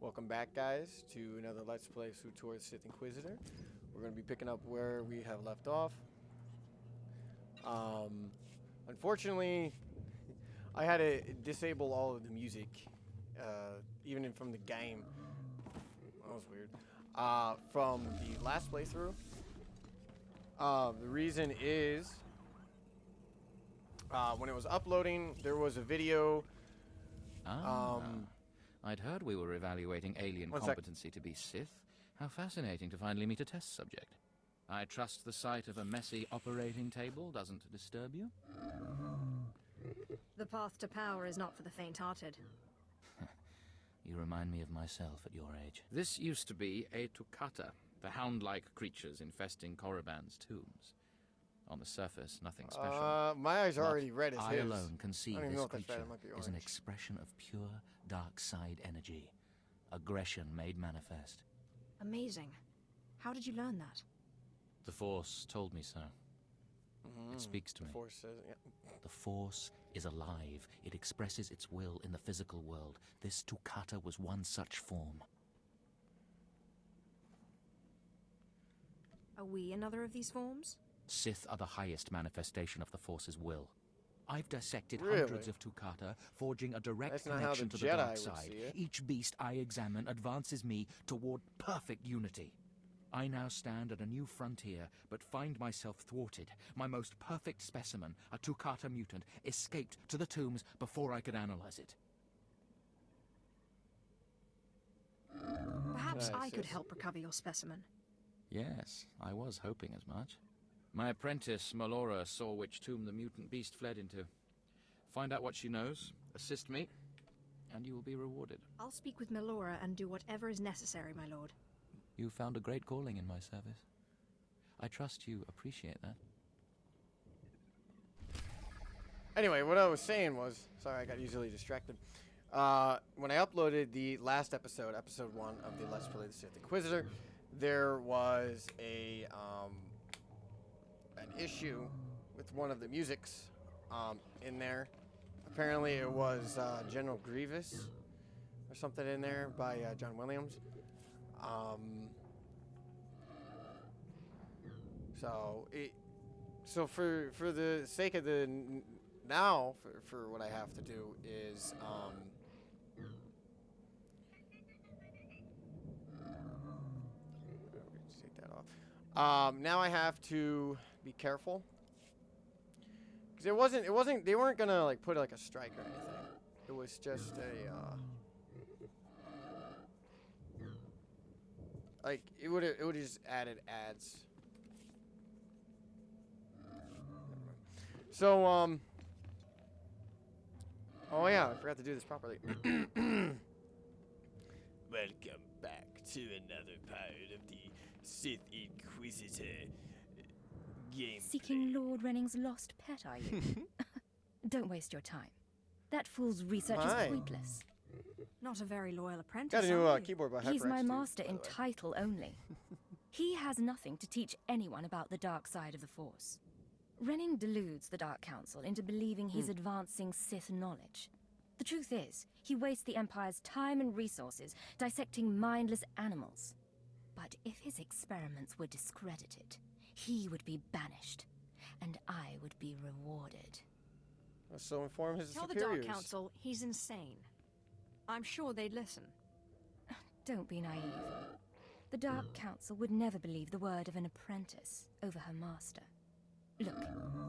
Welcome back, guys, to another Let's Play Swtor Sith Inquisitor. We're going to be picking up where we have left off. Unfortunately, I had to disable all of the music, even from the game. That was weird. From the last playthrough. The reason is, when it was uploading, there was a video. I'd heard we were evaluating alien competency to be Sith. How fascinating to finally meet a test subject. I trust the sight of a messy operating table doesn't disturb you? The path to power is not for the faint-hearted. You remind me of myself at your age. This used to be a Tukata, the hound-like creatures infesting Korriban's tombs. On the surface, nothing special. My eyes are already red as I his. alone can see this this creature is an expression of pure dark side energy. Aggression made manifest. Amazing. How did you learn that? The Force told me so. It speaks to me. The Force says, yeah. The Force is alive. It expresses its will in the physical world. This Tukata was one such form. Are we another of these forms? Sith are the highest manifestation of the Force's will. I've dissected Really? hundreds of Tukata, forging a direct That's not how connection the to the Jedi dark would side. see it. Each beast I examine advances me toward perfect unity. I now stand at a new frontier, but find myself thwarted. My most perfect specimen, a Tukata mutant, escaped to the tombs before I could analyze it. Perhaps I could yes. help recover your specimen. Yes, I was hoping as much. My apprentice, Melora, saw which tomb the mutant beast fled into. Find out what she knows, assist me, and you will be rewarded. I'll speak with Melora and do whatever is necessary, my lord. You found a great calling in my service. I trust you appreciate that. Anyway, what I was saying was, sorry, I got easily distracted. When I uploaded the last episode, episode 1 of the Let's Play the Sith Inquisitor, there was an issue with one of the musics in there. Apparently it was General Grievous or something in there by John Williams. So for the sake of the now, for what I have to do is take that off. Now I have to be careful because it wasn't they weren't gonna like put like a strike or anything. It was just a like it would just added ads. So oh yeah, I forgot to do this properly. Welcome back to another part of the Sith Inquisitor game. Seeking Lord Renning's lost pet, are you? Don't waste your time. That fool's research is pointless. Not a very loyal apprentice. Got a new keyboard by HyperX. He's my too, master by in the way. title only. He has nothing to teach anyone about the dark side of the Force. Renning deludes the Dark Council into believing he's advancing Sith knowledge. The truth is, he wastes the Empire's time and resources dissecting mindless animals. But if his experiments were discredited, he would be banished, and I would be rewarded. So inform his Tell the superiors. Dark Council he's insane. I'm sure they'd listen. Don't be naive. The Dark Council would never believe the word of an apprentice over her master. Look,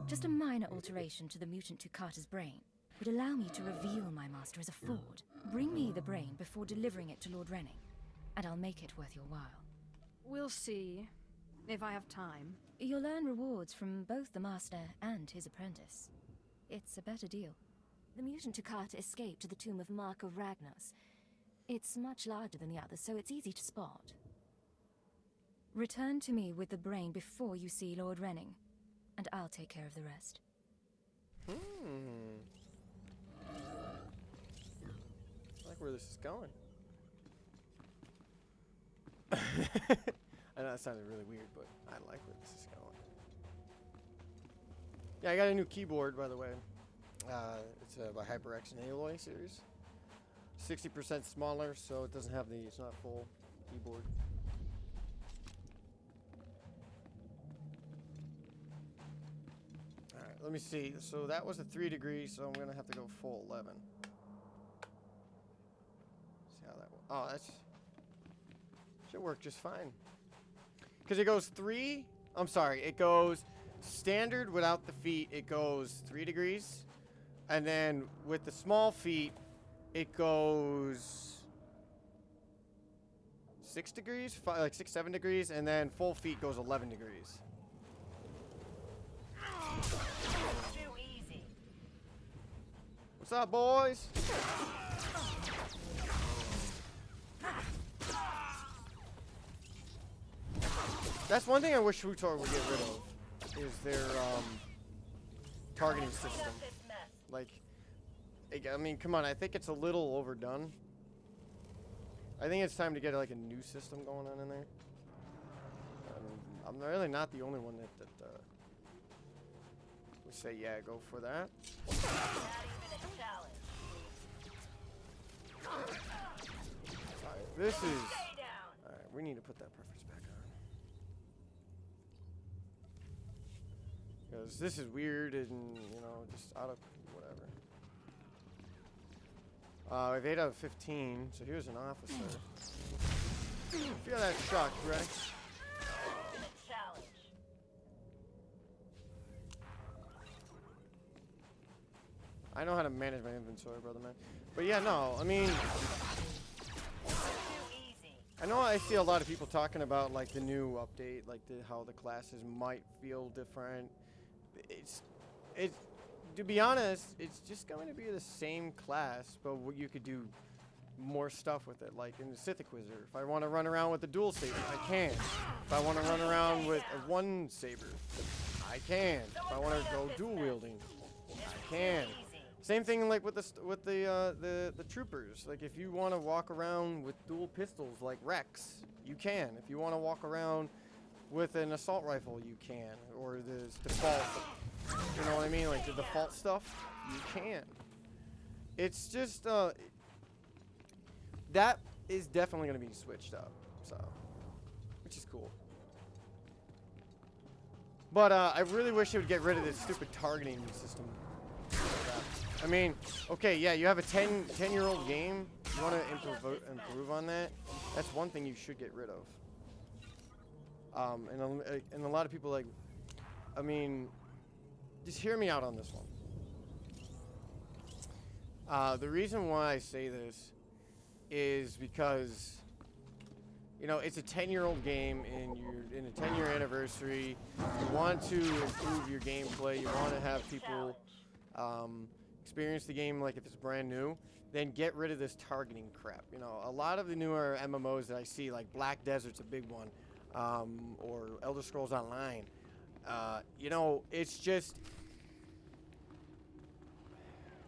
just a minor alteration to the mutant Tukata's brain would allow me to reveal my master as a fraud. Bring me the brain before delivering it to Lord Renning, and I'll make it worth your while. We'll see, if I have time. You'll earn rewards from both the master and his apprentice. It's a better deal. The mutant Tukata escaped to the tomb of Mark of Ragnos. It's much larger than the others, so it's easy to spot. Return to me with the brain before you see Lord Renning, and I'll take care of the rest. I like where this is going. I know that sounded really weird, but I like where this is going. Yeah, I got a new keyboard, by the way. It's by HyperX and Aloy series. 60% smaller, so it doesn't have the, it's not full keyboard. Alright, let me see. So that was a 3 degrees, so I'm gonna have to go full 11. See how that works. Oh, that's should work just fine. Because it goes 3, I'm sorry, it goes standard without the feet, it goes 3 degrees. And then with the small feet, it goes 6 degrees, like 6, 7 degrees, and then full feet goes 11 degrees. Too easy. What's up, boys? That's one thing I wish Swtor would get rid of, is their targeting system. Like, I mean, come on, I think it's a little overdone. I think it's time to get like a new system going on in there. I'm really not the only one that would say, yeah, go for that. Not even a challenge. Alright, this is... Stay down. Alright, we need to put that preference back on. Because this is weird and, you know, just out of whatever. We have 8 out of 15, so here's an officer. Feel that shock, ready? A challenge. I know how to manage my inventory, brother, man. But yeah, no, I mean... Too easy. I know I see a lot of people talking about, like, the new update, like, how the classes might feel different. It's... To be honest, it's just going to be the same class, but you could do more stuff with it, like in the Sith Inquisitor. If I want to run around with a dual saber, I can. If I want to run around with a one saber, I can. If I want to go dual wielding, I can. Same thing like with the troopers. Like if you want to walk around with dual pistols like Rex, you can. If you want to walk around with an assault rifle, you can. Or the default, you know what I mean? Like the default stuff, you can. It's just that is definitely going to be switched up, so which is cool. But I really wish they would get rid of this stupid targeting system. I mean, okay, yeah, you have a 10-year-old game. You want to improve on that? That's one thing you should get rid of. And a lot of people like, I mean, just hear me out on this one. The reason why I say this is because, you know, it's a 10-year-old game and you're in a 10-year anniversary. You want to improve your gameplay. You want to have people experience the game like if it's brand new. Then get rid of this targeting crap. You know, a lot of the newer MMOs that I see, like Black Desert's a big one, or Elder Scrolls Online. You know, it's just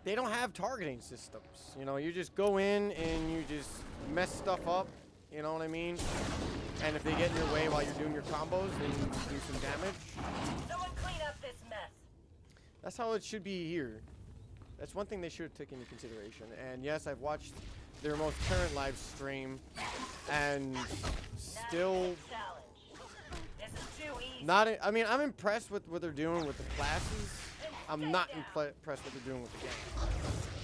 they don't have targeting systems. You know, you just go in and you just mess stuff up. You know what I mean? And if they get in your way while you're doing your combos, then you do some damage. Someone clean up this mess. That's how it should be here. That's one thing they should have taken into consideration. And yes, I've watched their most current live stream, and still This is too easy. not. I mean, I'm impressed with what they're doing with the classes. I'm not impressed with what they're doing with the game.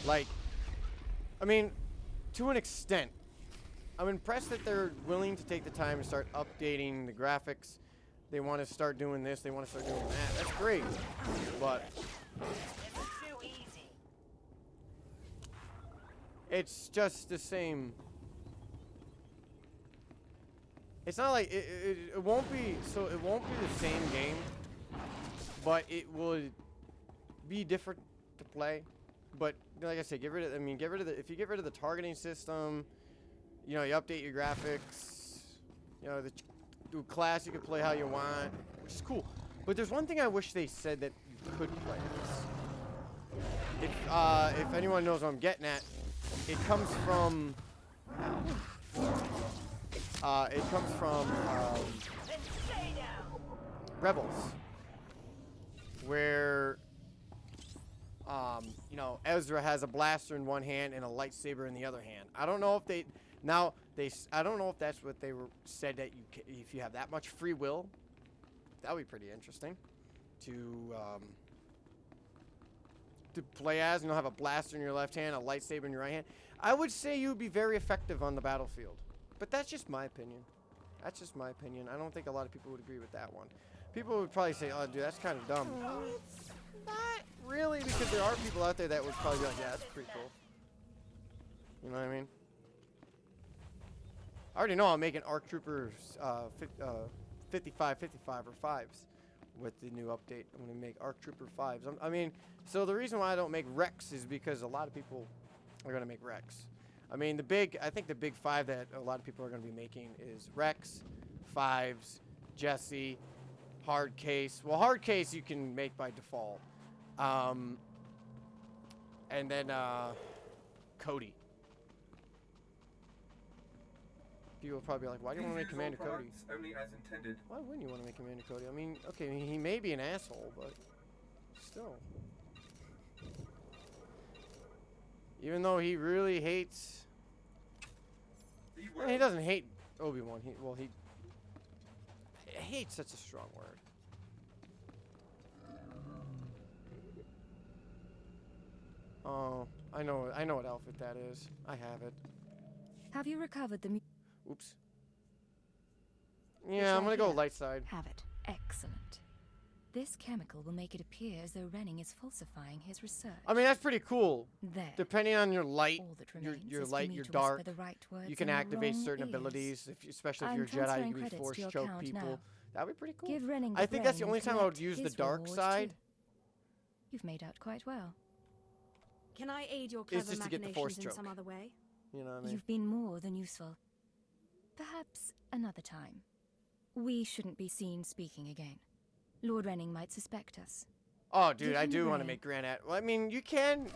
Like, I mean, to an extent, I'm impressed that they're willing to take the time to start updating the graphics. They want to start doing this. They want to start doing that. That's great, but This is too easy. it's just the same. It's not like it won't be. So it won't be the same game, but it would be different to play. But like I said, get rid of. I mean, get rid of the. If you get rid of the targeting system, you know, you update your graphics. You know, do class you can play how you want, which is cool. But there's one thing I wish they said that you could play this. If anyone knows what I'm getting at, it comes from. Then stay down. Rebels, where you know, Ezra has a blaster in one hand and a lightsaber in the other hand. I don't know if they I don't know if that's what they were said that if you have that much free will, that would be pretty interesting to play as. You know, have a blaster in your left hand, a lightsaber in your right hand. I would say you would be very effective on the battlefield, but that's just my opinion. That's just my opinion. I don't think a lot of people would agree with that one. People would probably say, "Oh, dude, that's kind of dumb." It's not really, because there are people out there that would probably be like, "Yeah, that's pretty cool." You know what I mean? I already know I'm making ARC Troopers 55, 55 or 5s with the new update. I'm going to make ARC Trooper 5s. I mean, so the reason why I don't make Rex is because a lot of people are going to make Rex. I mean, I think the big 5 that a lot of people are going to be making is Rex, 5s, Jesse, Hard Case. Well, Hard Case you can make by default. And then Cody. People will probably be like, why do you want to make Commander Cody? Only as intended. Why wouldn't you want to make Commander Cody? I mean, okay, he may be an asshole, but still. Even though he really hates... Well, he doesn't hate Obi-Wan. He hates such a strong word. Oh, I know what outfit that is. I have it. Have you recovered the... Oops. Yeah, I'm gonna go light side. Have it. Excellent. This chemical will make it appear as though Renning is falsifying his research. I mean, that's pretty cool. There. Depending on your light, All that your remains is for light, me your to dark, whisper the right words you can in the activate wrong certain ears. abilities, especially if I'm you're a Jedi, transferring you can credits force to your choke account people. now. That'd be pretty cool. Give Renning I the think that's the brain only and time I would collect use the his dark reward side. too. You've made out quite well. Can I aid your clever just to get the force machinations in some choke. other way? You know what I mean? You've been more than useful. Perhaps another time. We shouldn't be seen speaking again. Lord Renning might suspect us. Oh, dude, Give I him the do want to brain. make Grand Admiral. Well, I mean, you can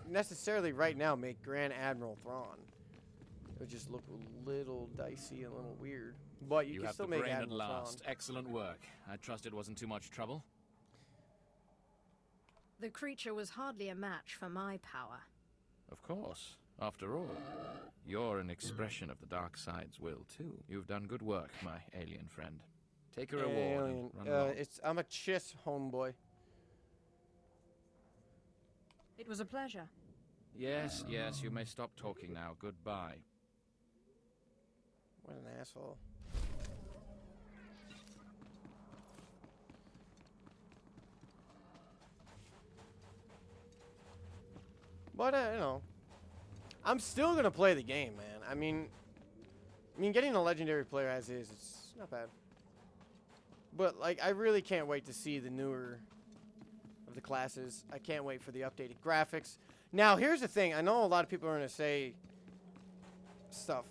necessarily right now make Grand Admiral Thrawn. It would just look a little dicey and a little weird. But you can have still the make brain at Admiral last. Thrawn. Excellent work. I trust it wasn't too much trouble. The creature was hardly a match for my power. Of course. After all, you're an expression of the dark side's will, too. You've done good work, my alien friend. Take a reward Alien. and run along. I'm a Chiss homeboy. It was a pleasure. Yes, yes, you may stop talking now. Goodbye. What an asshole. But, you know, I'm still going to play the game, man. I mean, getting a legendary player as is, it's not bad. But, like, I really can't wait to see the newer of the classes. I can't wait for the updated graphics. Now, here's the thing. I know a lot of people are going to say stuff.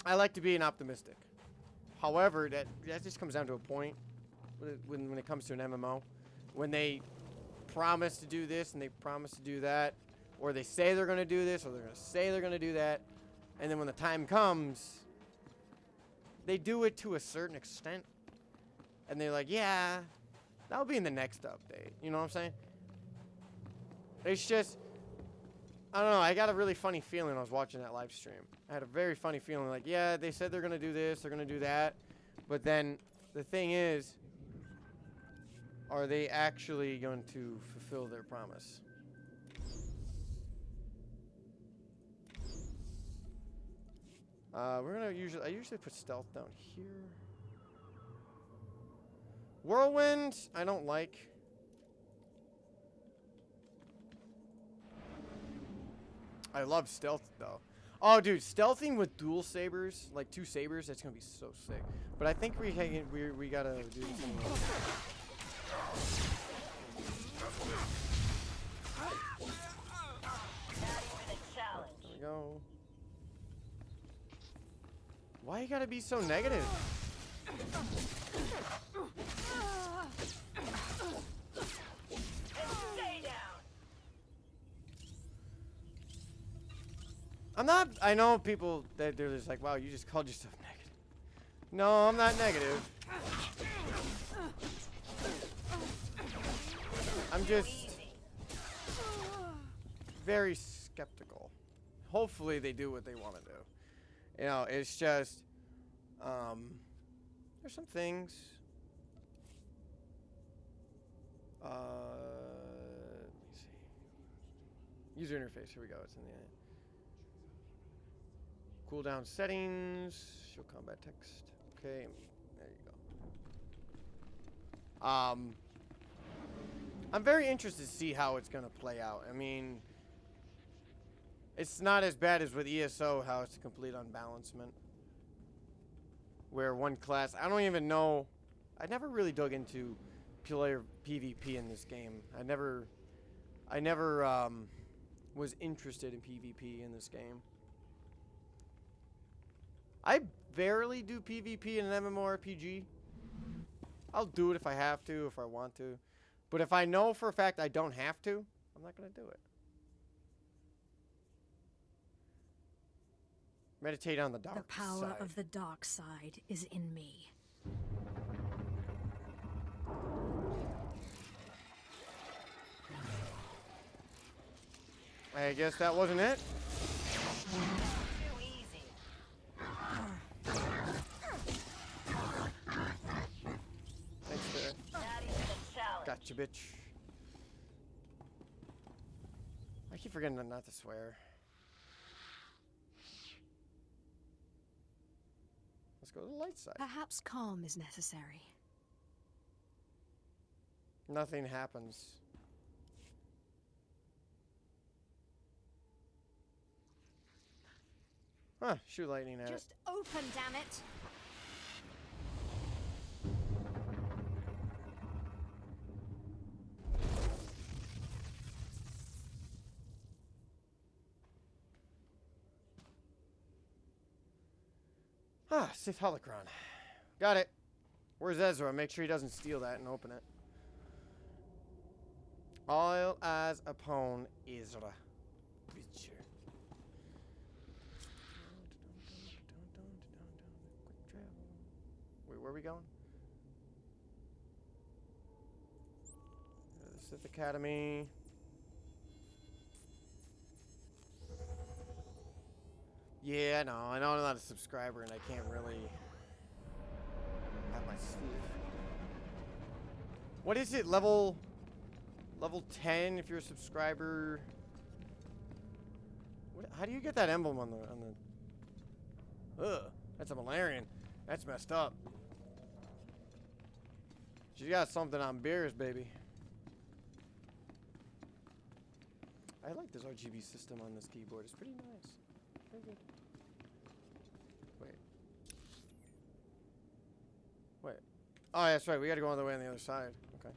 I like to be an optimistic. However, that just comes down to a point when it comes to an MMO. When they promise to do this and they promise to do that, or they say they're going to do this or they're going to say they're going to do that, and then when the time comes, they do it to a certain extent, and they're like, yeah, that'll be in the next update. You know what I'm saying? It's just, I don't know, I got a really funny feeling when I was watching that live stream. I had a very funny feeling, like, yeah, they said they're going to do this, they're going to do that, but then the thing is, are they actually going to fulfill their promise? We're gonna I usually put stealth down here. Whirlwind, I don't like. I love stealth though. Oh, dude, stealthing with dual sabers, like 2 sabers, that's gonna be so sick. But I think we gotta do this anyway. Not even a challenge. There we go. Why you gotta be so negative? Stay down. I'm not. I know people that they're just like, wow, you just called yourself negative. No, I'm not negative. I'm just. very skeptical. Hopefully they do what they want to do. You know, it's just, there's some things. Let me see. User interface, here we go, it's in the cooldown settings, show combat text. Okay, there you go. I'm very interested to see how it's gonna play out. I mean, it's not as bad as with ESO, how it's a complete unbalancement. Where one class, I don't even know, I never really dug into player PvP in this game. I never was interested in PvP in this game. I barely do PvP in an MMORPG. I'll do it if I have to, if I want to. But if I know for a fact I don't have to, I'm not going to do it. Meditate on the dark side. The power of the dark side is in me. I guess that wasn't it. Too easy. Thanks for that. Not even a challenge. Gotcha, bitch. I keep forgetting not to swear. Let's go to the light side. Perhaps calm is necessary. Nothing happens. Huh, shoot lightning at it. Just open, damn it! Ah, Sith Holocron. Got it. Where's Ezra? Make sure he doesn't steal that and open it. All eyes upon Ezra. Preacher. Quick travel. Wait, where are we going? The Sith Academy. Yeah, I know I'm not a subscriber and I can't really have my sleeve. What is it? Level 10 if you're a subscriber. How do you get that emblem on the Ugh, that's a Malarian. That's messed up. She's got something on Beerus, baby. I like this RGB system on this keyboard. It's pretty nice. Very good. Wait. Oh, that's right. We gotta go all the way on the other side. Okay.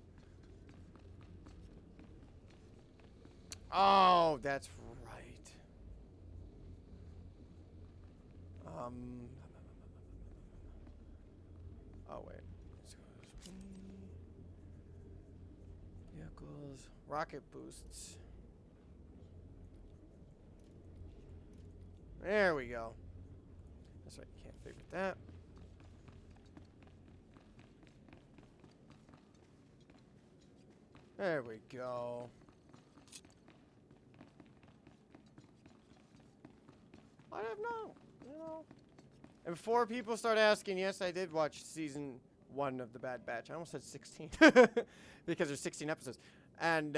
Oh, that's right. Oh, wait. Let's go this way. Vehicles. Rocket boosts. There we go. That's right. Can't favorite that. There we go. I don't know. You know. And before people start asking, yes, I did watch season 1 of The Bad Batch. I almost said 16 because there's 16 episodes. And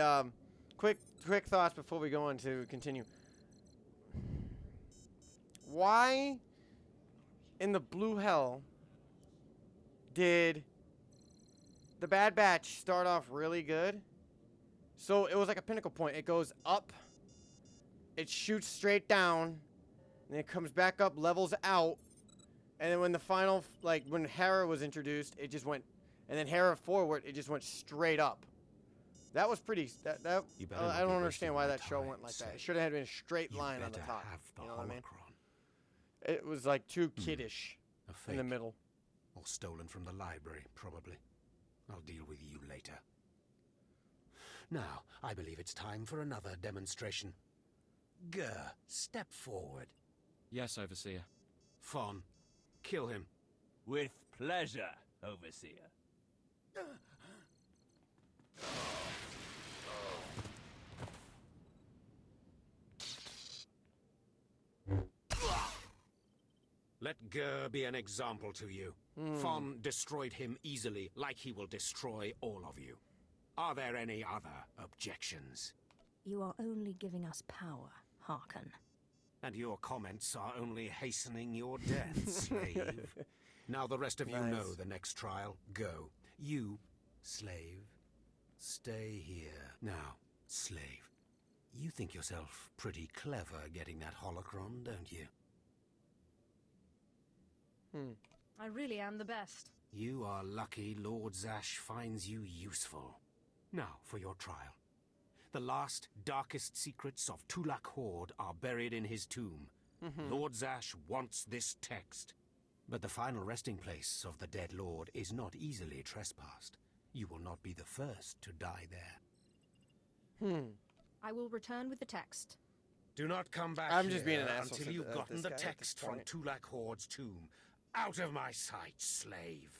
quick thoughts before we go on to continue. Why in the blue hell did The Bad Batch start off really good? So it was like a pinnacle point. It goes up, it shoots straight down, and it comes back up, levels out, and then when the final, like when Hera was introduced, it just went, and then Hera forward, it just went straight up. That was pretty. I don't understand why that show went like that. It should have been a straight line on the top. You know what I mean? It was like too kiddish in the middle. Or stolen from the library, probably. I'll deal with you later. Now, I believe it's time for another demonstration. Gur, step forward. Yes, Overseer. Fawn, kill him. With pleasure, Overseer. Let Gur be an example to you. Fon destroyed him easily, like he will destroy all of you. Are there any other objections? You are only giving us power, Harkon. And your comments are only hastening your death, slave. Now the rest of you Nice. know the next trial. Go. You, slave, stay here. Now, slave, you think yourself pretty clever getting that holocron, don't you? I really am the best. You are lucky Lord Zash finds you useful. Now for your trial. The last, darkest secrets of Tulak Horde are buried in his tomb. Lord Zash wants this text. But the final resting place of the dead lord is not easily trespassed. You will not be the first to die there. I will return with the text. Do not come back I'm just being an here asshole until to you've gotten this the guy at this text from point. Tulak Horde's tomb. Out of my sight, slave.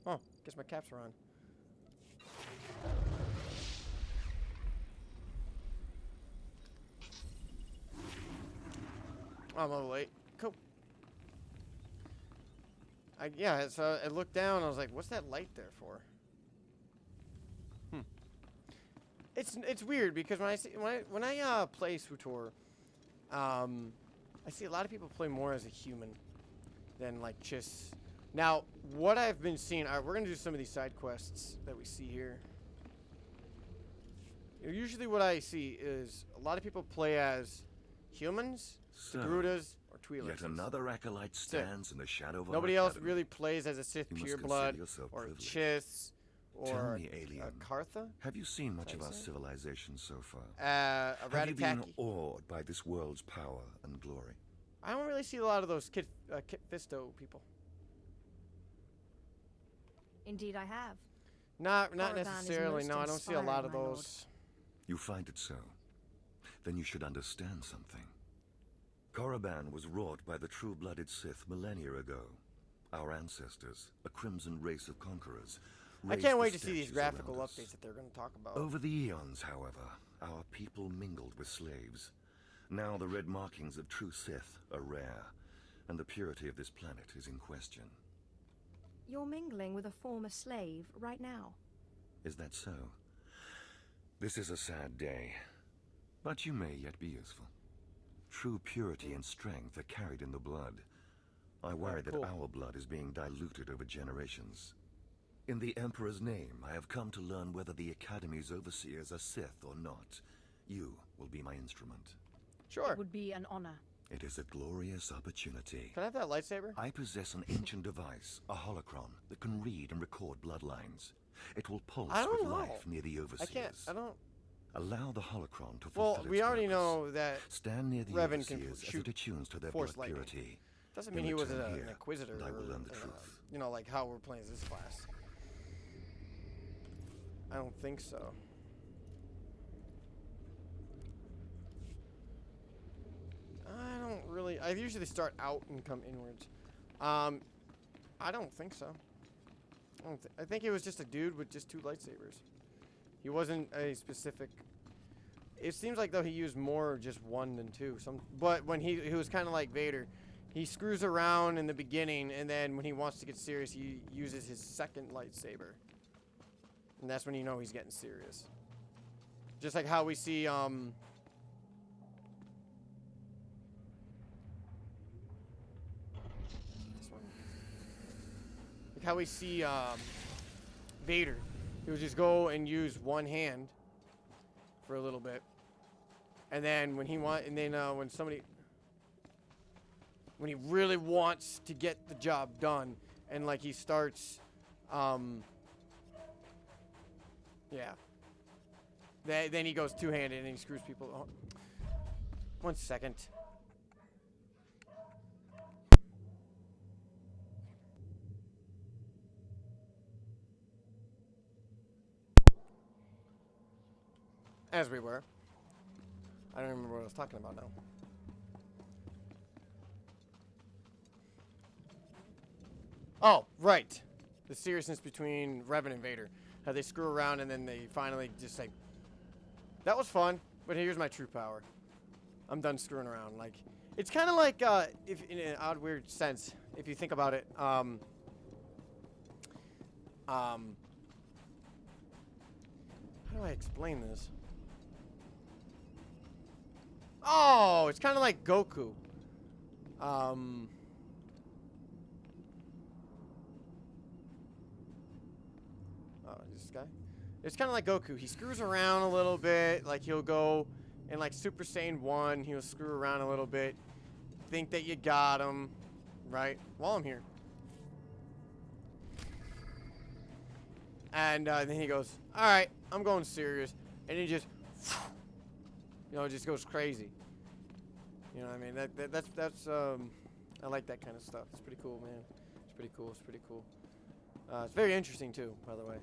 Oh, guess my caps are on. I'm a little late. Cool. Yeah, so I looked down. I was like, "What's that light there for?" It's weird because when I play Swtor, I see a lot of people play more as a human than like Chiss. Now, what I've been seeing, we're gonna do some of these side quests that we see here. Usually, what I see is a lot of people play as humans, So, Grutas, or Twi'leks. Yet another acolyte stands in the shadow of our Nobody else academy. really plays as a Sith You must pureblood, consider yourself or privileged. Chiss, Tell or me, alien, Kartha, have you seen much of I our say? civilization so far? a Have you been Ratataki. awed by this world's power and glory? I don't really see a lot of those Kit Fisto people. Indeed, I have. Not Korriban is necessarily. most No, I don't see a lot inspiring, of my lord. those. You find it so? Then you should understand something. Korriban was wrought by the true-blooded Sith millennia ago. Our ancestors, a crimson race of conquerors. I raised can't the wait to see these statues around graphical us. updates that they're going to talk about. Over the eons, however, our people mingled with slaves. Now the red markings of true Sith are rare, and the purity of this planet is in question. You're mingling with a former slave right now. Is that so? This is a sad day, but you may yet be useful. True purity and strength are carried in the blood. I worry that cool. our blood is being diluted over generations. In the Emperor's name, I have come to learn whether the Academy's overseers are Sith or not. You will be my instrument. Sure. It would be an honor. It is a glorious opportunity. Can I have that lightsaber? I possess an ancient device, a holocron, that can read and record bloodlines. It will pulse I don't with know. life near the overseers. I don't. Allow the holocron to fulfill Well, its we already purpose. know that Stand near the Revan can overseers as shoot it attunes to their force blood lightning. purity. doesn't In mean he was return an here, inquisitor. and I will or, learn the truth. You know, like how we're playing this class. I don't think so. I don't really. I usually start out and come inwards. I don't think so. I think he was just a dude with just two lightsabers. He wasn't a specific. It seems like though he used more of just one than two. But when he was kind of like Vader, he screws around in the beginning, and then when he wants to get serious, he uses his second lightsaber, and that's when you know he's getting serious. Just like how we see this one. Like how we see Vader. He would just go and use one hand for a little bit, and then when he when he really wants to get the job done, and like he starts, yeah. Then he goes two-handed and he screws people. Oh. 1 second. As we were. I don't remember what I was talking about now. Oh, right. The seriousness between Revan and Vader. How they screw around and then they finally just say, that was fun, but here's my true power. I'm done screwing around. Like, it's kind of like, if in an odd, weird sense, if you think about it, how do I explain this? Oh, it's kind of like Goku. Oh, this guy? It's kind of like Goku. He screws around a little bit. Like, he'll go in, like, Super Saiyan 1. He'll screw around a little bit. Think that you got him. Right? While I'm here. And then he goes, alright, I'm going serious. And he just, you know, just goes crazy. You know what I mean? That's I like that kind of stuff. It's pretty cool, man. It's pretty cool. It's pretty cool. It's very interesting, too, by the way.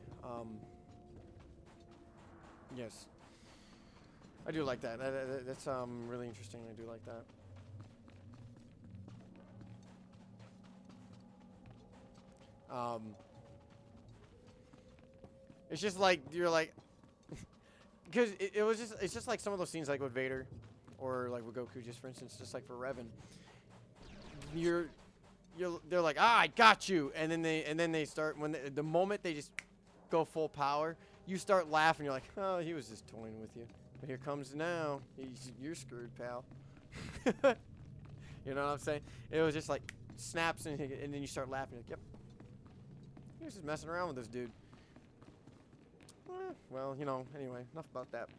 Yes. I do like that. That's really interesting. I do like that. It's just like, you're like, because it's just like some of those scenes like with Vader or like with Goku, just for instance, just like for Revan. They're like, I got you. And then they start, when the moment they just go full power, you start laughing. You're like, oh, he was just toying with you. But here comes now. You're screwed, pal. You know what I'm saying? It was just like snaps and then you start laughing. You're like, yep. He was just messing around with this dude. Well, you know, anyway, enough about that.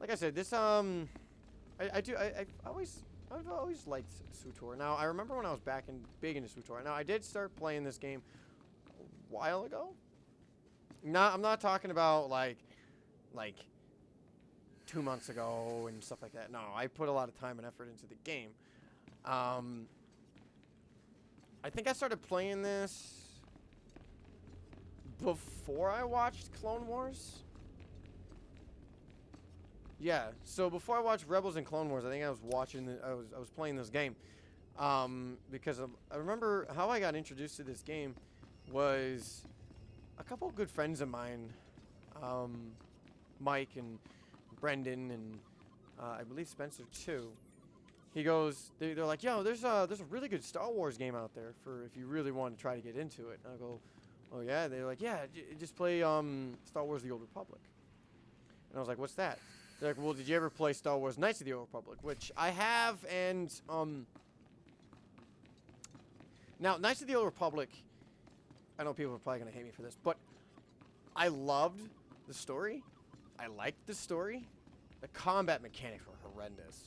Like I said, this, I've always liked Swtor. Now, I remember when I was big into Swtor. Now, I did start playing this game a while ago. I'm not talking about, like 2 months ago and stuff like that. No, I put a lot of time and effort into the game. I think I started playing this before I watched Clone Wars. Yeah, so before I watched Rebels and Clone Wars, I think I was watching I was playing this game. Because I remember how I got introduced to this game was a couple of good friends of mine, Mike and Brendan and I believe Spencer too. He goes, they're like, yo, there's a really good Star Wars game out there for if you really want to try to get into it. And I go, oh yeah? They're like, yeah, just play Star Wars: The Old Republic. And I was like, what's that? They're like, well, did you ever play Star Wars: Knights of the Old Republic? Which I have, and now Knights of the Old Republic, I know people are probably gonna hate me for this, but I loved the story. I liked the story. The combat mechanics were horrendous.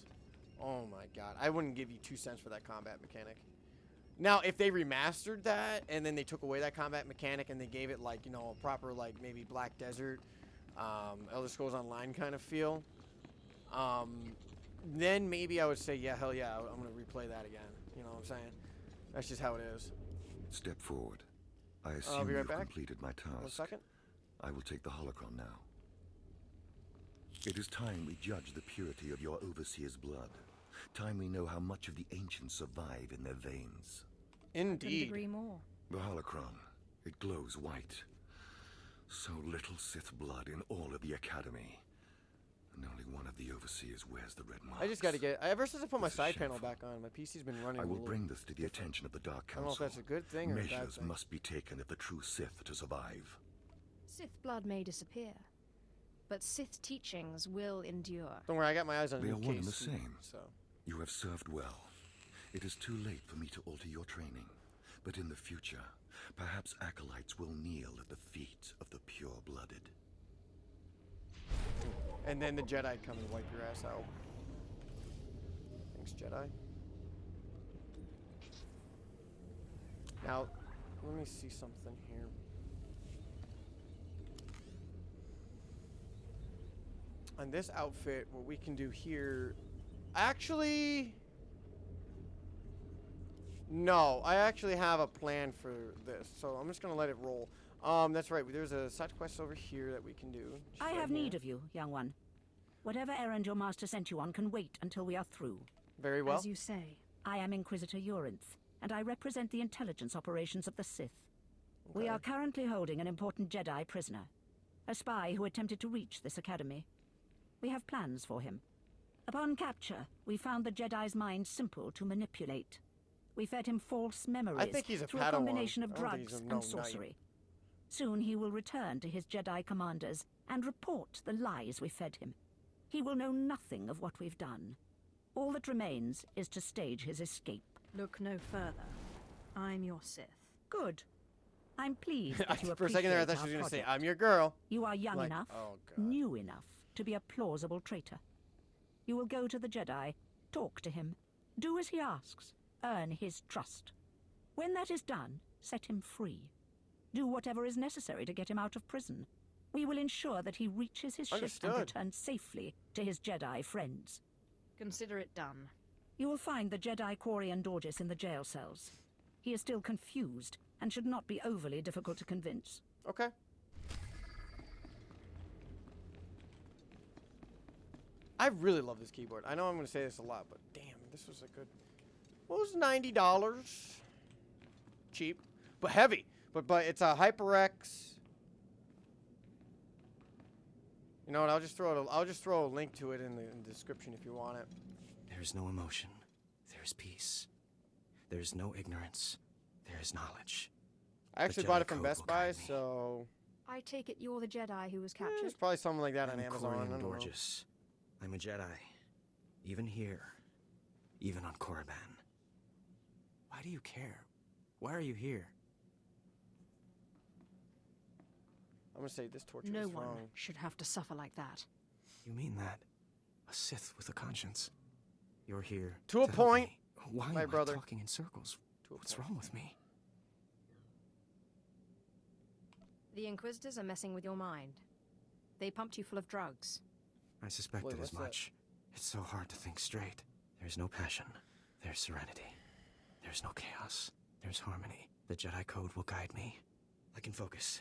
Oh my god, I wouldn't give you 2 cents for that combat mechanic. Now, if they remastered that and then they took away that combat mechanic and they gave it like, you know, a proper like maybe Black Desert, Elder Scrolls Online kind of feel, then maybe I would say, yeah, hell yeah, I'm gonna replay that again. You know what I'm saying? That's just how it is. Step forward. I I'll assume be right you've back. completed my task. 1 second. I will take the holocron now. It is time we judge the purity of your overseer's blood. Time we know how much of the ancients survive in their veins. Couldn't Indeed. agree more. The holocron, it glows white. So little Sith blood in all of the Academy. And only one of the overseers wears the red marks. I just gotta get. Ever since I put my This is side panel shameful. back on, my PC's been running. I a will little. bring this to the attention of the Dark I don't know Council. if that's a good thing or a bad Measures thing. must be taken if the true Sith to survive. Sith blood may disappear, but Sith teachings will endure. Don't worry, I got my eyes on a They new are one and case, the same. So. You have served well. It is too late for me to alter your training. But in the future, perhaps acolytes will kneel at the feet of the pure-blooded. And then the Jedi come and wipe your ass out. Thanks, Jedi. Now, let me see something here. On this outfit, what we can do here... Actually... No, I actually have a plan for this, so I'm just going to let it roll. That's right, there's a side quest over here that we can do. I have need of you, young one. Whatever errand your master sent you on can wait until we are through. Very well. As you say. I am Inquisitor Urinth, and I represent the intelligence operations of the Sith. We are currently holding an important Jedi prisoner, a spy who attempted to reach this academy. We have plans for him. Upon capture, we found the Jedi's mind simple to manipulate. We fed him false memories think he's a through Padawan. a combination of I don't think drugs he's a and knight. sorcery. Soon he will return to his Jedi commanders and report the lies we fed him. He will know nothing of what we've done. All that remains is to stage his escape. Look no further. I'm your Sith. Good. I'm pleased that you For a second there, I thought appreciate she was our going to say, project. I'm your girl. You are young Like, enough, oh, God. new enough, to be a plausible traitor. You will go to the Jedi, talk to him, do as he asks, earn his trust. When that is done, set him free. Do whatever is necessary to get him out of prison. We will ensure that he reaches his ship and Understood. returns safely to his Jedi friends. Consider it done. You will find the Jedi Quarian Dorgis in the jail cells. He is still confused and should not be overly difficult to convince. Okay. I really love this keyboard. I know I'm going to say this a lot, but damn, this was a good... What was $90? Cheap, but heavy. But it's a HyperX. You know what? I'll just throw a link to it in the description if you want it. There is no emotion. There is peace. There is no ignorance. There is knowledge. I actually The bought Jedi it from Code Best will Buy, guide me. so I take it you're the Jedi who was captured? it's probably something like that on I'm Amazon. I Corian don't know. Dorgis. I'm a Jedi. Even here. Even on Korriban. Why do you care? Why are you here? I'm gonna say this torture No is one wrong. should have to suffer like that. You mean that? A Sith with a conscience. You're here To a help point, me. Why my am brother. I talking in circles? To a What's point. wrong with me? The Inquisitors are messing with your mind. They pumped you full of drugs. I suspected what's as that? much. It's so hard to think straight. There's no passion. There's serenity. There's no chaos. There's harmony. The Jedi Code will guide me. I can focus.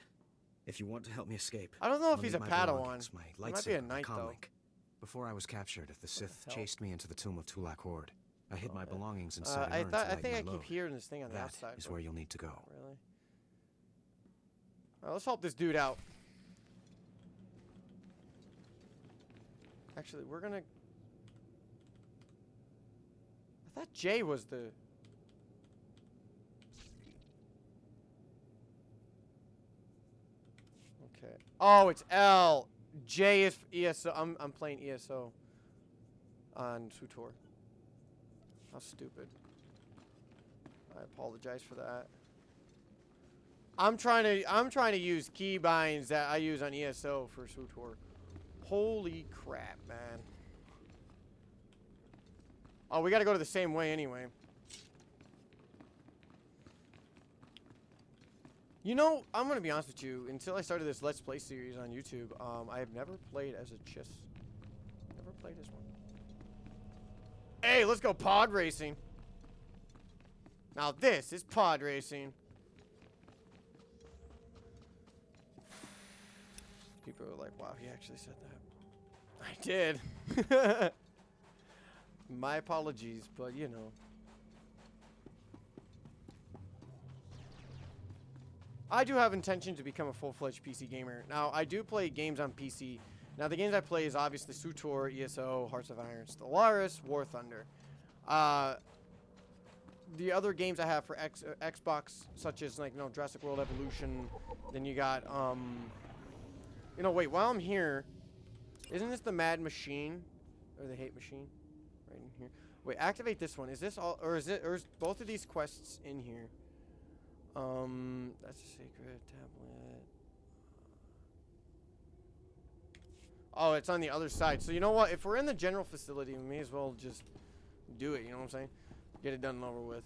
If you want to help me escape, I don't know if I'll he's need a my Padawan. belongings, my He might lightsaber, be a my knight, though. comlink. Before I was captured, the Sith hell? chased me into the tomb of Tulak Horde. I hid my belongings I inside an urn to thought I lighten think my I keep load. hearing this thing on the That outside. is but where you'll need to go. not really. Alright, let's help this dude out. Actually, we're gonna. I thought Jay was the. Okay. Oh, it's L. J is ESO. I'm playing ESO on Swtor. How stupid. I apologize for that. I'm trying to use keybinds that I use on ESO for Swtor. Holy crap, man. Oh, we got to go to the same way anyway. You know, I'm going to be honest with you. Until I started this Let's Play series on YouTube, I have never played as a Chiss. Never played as one. Hey, let's go pod racing. Now this is pod racing. People are like, wow, he actually said that. I did. My apologies, but you know. I do have intention to become a full-fledged PC gamer. Now, I do play games on PC. Now, the games I play is obviously Swtor, ESO, Hearts of Iron, Stellaris, War Thunder. The other games I have for Xbox, such as, like, you know, Jurassic World Evolution. Then you got, you know, wait, while I'm here, isn't this the Mad Machine? Or the Hate Machine? Right in here. Wait, activate this one. Is this all, or is both of these quests in here? That's a sacred tablet. Oh, it's on the other side. So you know what? If we're in the general facility, we may as well just do it. You know what I'm saying? Get it done and over with.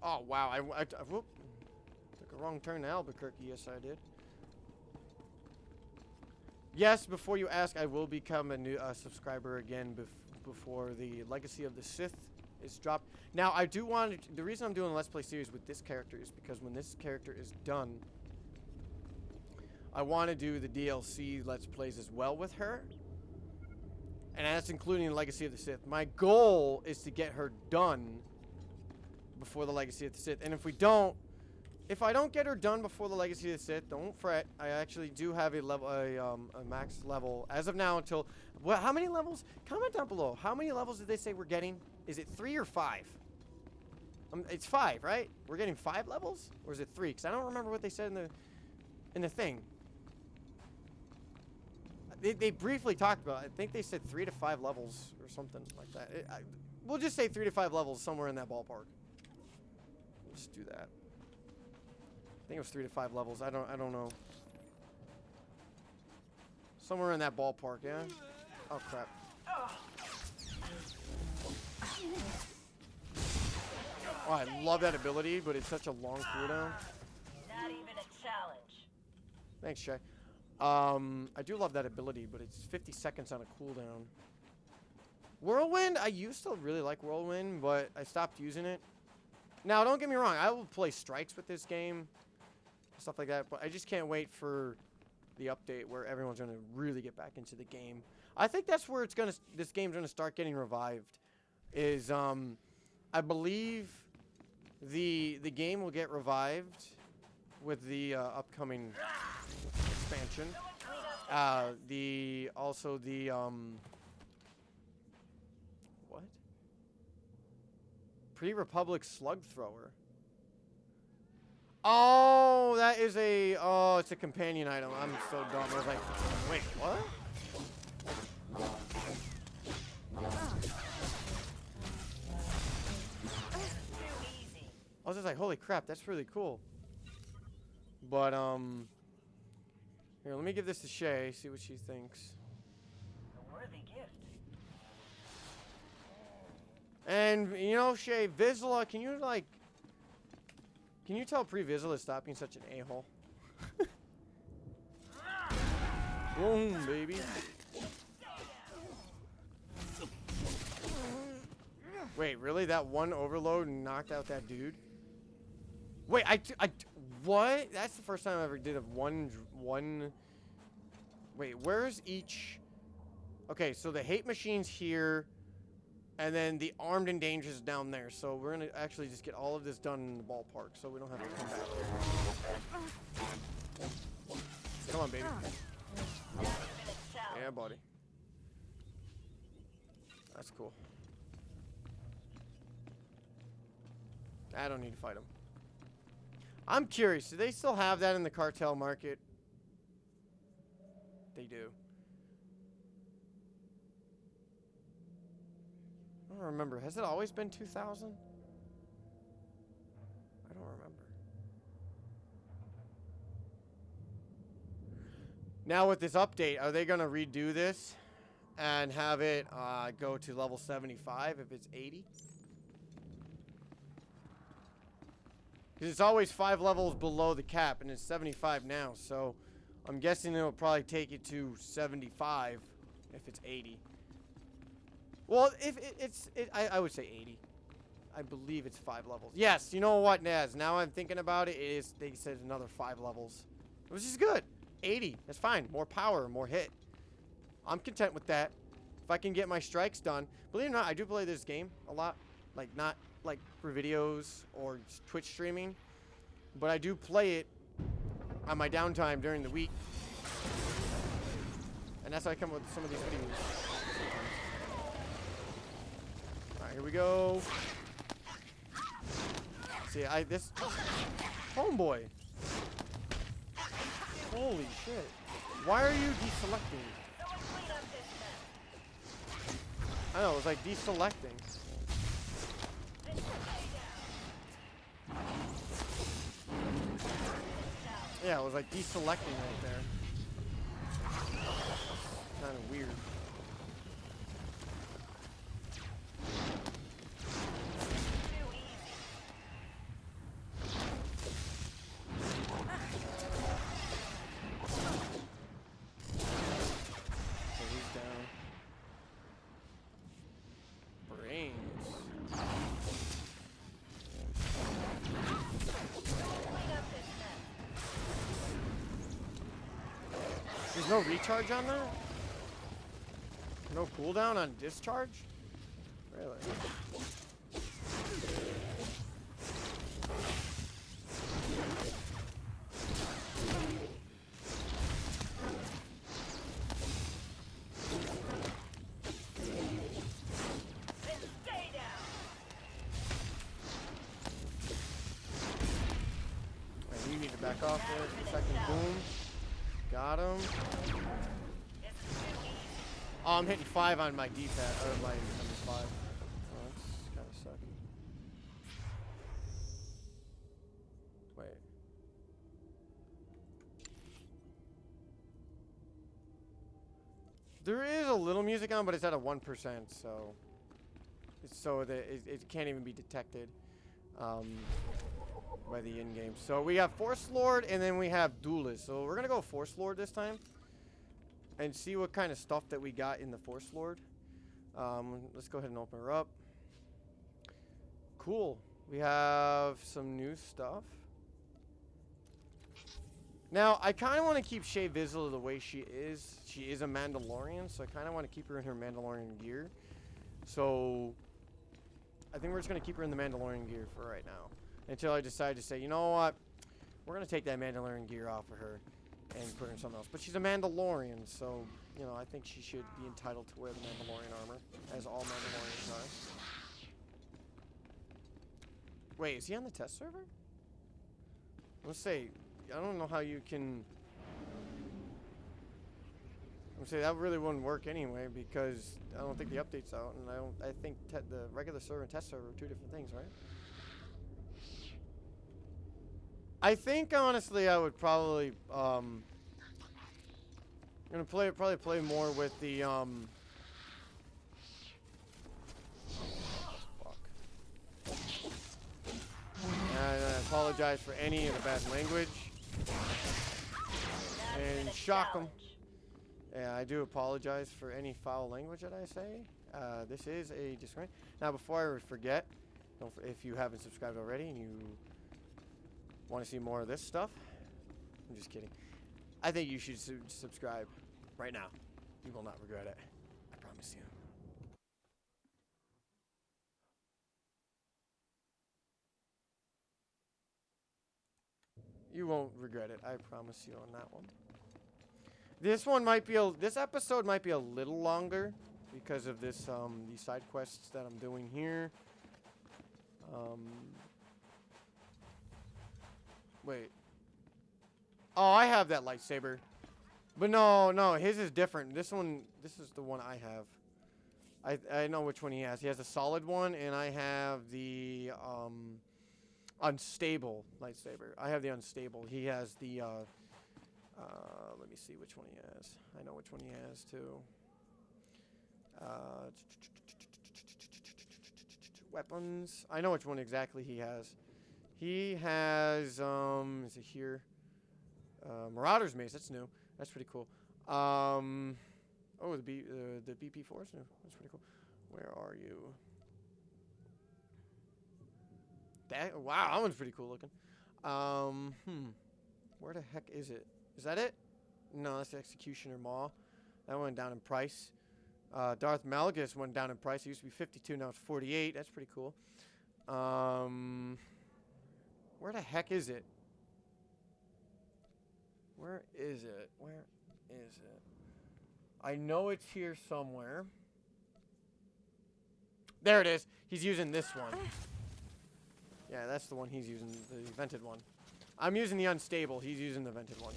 Oh wow! I whoop, took a wrong turn to Albuquerque. Yes, I did. Yes, before you ask, I will become a new subscriber again before the Legacy of the Sith is dropped. Now, I do want to, the reason I'm doing a Let's Play series with this character is because when this character is done, I want to do the DLC Let's Plays as well with her. And that's including the Legacy of the Sith. My goal is to get her done before the Legacy of the Sith. And if we don't, If I don't get her done before the Legacy of the Sith, don't fret. I actually do have a max level as of now until. Well, how many levels? Comment down below. How many levels did they say we're getting? Is it 3 or 5? It's 5, right? We're getting 5 levels, or is it 3? Because I don't remember what they said in the thing. They briefly talked about it. I think they said 3 to 5 levels or something like that. We'll just say 3 to 5 levels, somewhere in that ballpark. Let's do that. I think it was 3 to 5 levels. I don't know. Somewhere in that ballpark, yeah? Oh, crap. Oh, I love that ability, but it's such a long cooldown. Not even a challenge. Thanks, Shay. I do love that ability, but it's 50 seconds on a cooldown. Whirlwind, I used to really like Whirlwind, but I stopped using it. Now, don't get me wrong, I will play strikes with this game, stuff like that, but I just can't wait for the update where everyone's going to really get back into the game. I think that's where this game's going to start getting revived. Is I believe the game will get revived with the upcoming expansion. What? Pre-Republic Slug Thrower. Oh, that is it's a companion item. I'm so dumb. I was like, wait, what? I was just like, holy crap, that's really cool. But, here, let me give this to Shay, see what she thinks. A worthy gift. And, you know, Shay, Vizsla, can you tell Pre-Vizsla to stop being such an a-hole? Boom, baby. Wait, really? That one overload knocked out that dude? Wait, what? That's the first time I ever did a one. Wait, where's each? Okay, so the hate machine's here, and then the armed and dangerous is down there. So we're gonna actually just get all of this done in the ballpark, so we don't have to come back here. Come on, baby. Yeah, buddy. That's cool. I don't need to fight him. I'm curious, do they still have that in the cartel market? They do. I don't remember. Has it always been 2,000? I don't remember. Now with this update, are they going to redo this and have it go to level 75 if it's 80? Because it's always 5 levels below the cap, and it's 75 now, so I'm guessing it'll probably take it to 75 if it's 80. Well, if I would say 80. I believe it's 5 levels. Yes, you know what, Naz? Now I'm thinking about it, they said another 5 levels. Which is good. 80, that's fine. More power, more hit. I'm content with that. If I can get my strikes done. Believe it or not, I do play this game a lot. Like, not like for videos or Twitch streaming, but I do play it on my downtime during the week, and that's how I come up with some of these videos. All right, here we go. See, this homeboy. Holy shit! Why are you deselecting? I know, it was like deselecting. Yeah, it was like deselecting right there. Kind of weird. So he's down. Brains. There's no recharge on that? No cooldown on discharge? Really? back off there for a second. Boom. Got him. Oh, I'm hitting 5 on my D-pad, or my number 5. Oh, that's kind of sucky. Wait. There is a little music on, but it's at a 1%, so it can't even be detected by the in-game. So we have Force Lord, and then we have Duelist. So we're gonna go Force Lord this time, and see what kind of stuff that we got in the Force Lord. Let's go ahead and open her up. Cool. We have some new stuff. Now, I kind of want to keep Shae Vizsla the way she is. She is a Mandalorian, so I kind of want to keep her in her Mandalorian gear. So, I think we're just going to keep her in the Mandalorian gear for right now. Until I decide to say, you know what? We're going to take that Mandalorian gear off of her and put her in something else. But she's a Mandalorian, so, you know, I think she should be entitled to wear the Mandalorian armor, as all Mandalorians are. Wait, is he on the test server? Let's say, I don't know how you can... I'm saying that really wouldn't work anyway, because I don't think the update's out, and I think the regular server and test server are 2 different things, right? I think honestly I would probably probably play more with the fuck. And I apologize for any of the bad language. And shock them. Yeah, I do apologize for any foul language that I say. This is a disclaimer. Now, before I forget, if you haven't subscribed already and you want to see more of this stuff, I'm just kidding. I think you should subscribe right now. You will not regret it. I promise you. You won't regret it. I promise you on that one. This one might be this episode might be a little longer because of this these side quests that I'm doing here. Wait. Oh, I have that lightsaber. But no, his is different. This is the one I have. I know which one he has. He has a solid one, and I have the unstable lightsaber. I have the unstable. He has the let me see which one he has. I know which one he has too. Weapons. I know which one exactly he has. He has is it here? Marauder's Mace. That's new. That's pretty cool. Oh, the BP4 is new. That's pretty cool. Where are you? Wow, that one's pretty cool looking. Where the heck is it? Is that it? No, that's the Executioner Maw. That went down in price. Darth Malgus went down in price. It used to be 52, now it's 48. That's pretty cool. Where the heck is it? Where is it? Where is it? I know it's here somewhere. There it is. He's using this one. Yeah, that's the one he's using, the vented one. I'm using the unstable. He's using the vented one.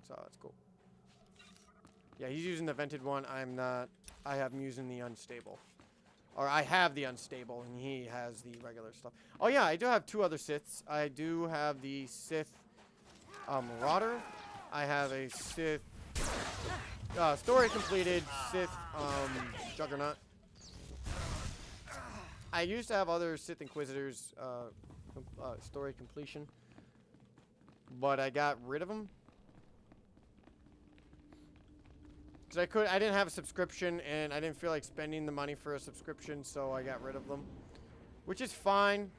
So that's cool. Yeah, he's using the vented one. I'm not. I have him using the unstable. Or I have the unstable, and he has the regular stuff. Oh, yeah, I do have 2 other Siths. I do have the Sith Marauder. I have a Sith story completed Sith Juggernaut. I used to have other Sith Inquisitors story completion, but I got rid of them. Because I didn't have a subscription, and I didn't feel like spending the money for a subscription, so I got rid of them. Which is fine.